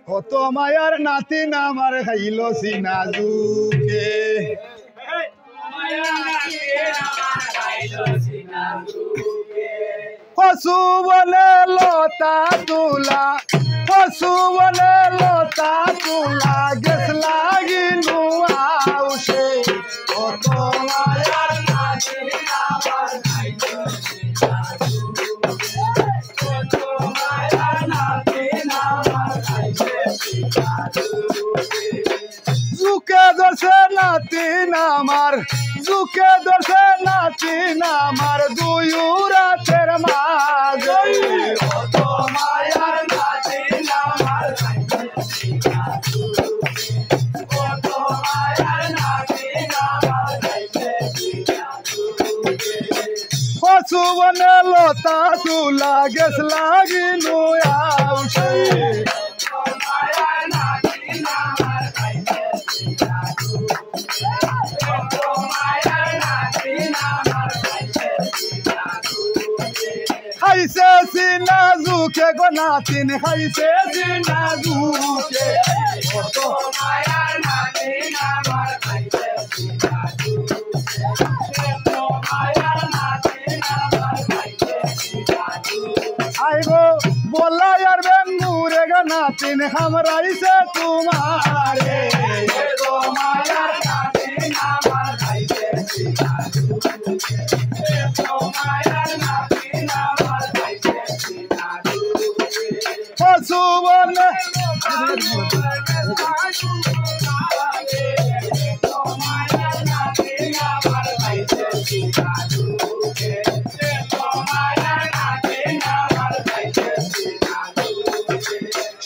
কত মায়ার নাতিন আমার খাইল সিনাজুকে পশু বলে লতা তুলা পশু বলে লতা তুলা গেছ লাগিনু আউসে কত মায়ার নাতিন আমার খাইল জুকে ধরছে নাতিন আমার জুকে ধরছে নাতিন আমার দুই রাতের মাঝে কত মায়ার নাতিন আমার কত মায়ার নাতিন আমার পশু বনে লতা তুলা গেছ লাগিনু আউসে খাইছে সিনাজুকে গো নাতিন খাইছে সিনাজুকে কত মায়ার নাতিন আমার খাইছে আইগো বলায়ার বেঙ্গুরে গো নাতিন হামরাইছে তোমারে গো মায়ার নাতিন আমার খাইছে পশু বলে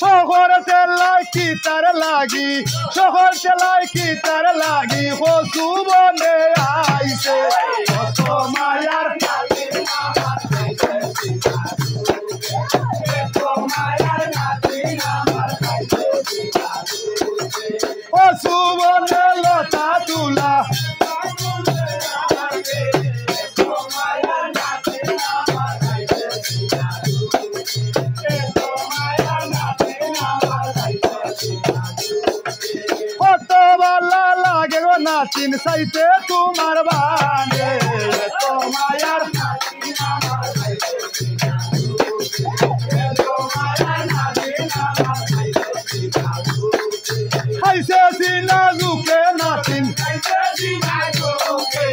শহর তেলাই কি তার লাগি শহর তেলাই কি তার লাগি পশু বনে আইছে কত মায়ার পশু বনে লতা তুলা কত ভালো লাগে গো নাতিন সাইতে তোমার বানে তো মায়ার খাইছে সিনাজুকে নাতিন সিনাজুকে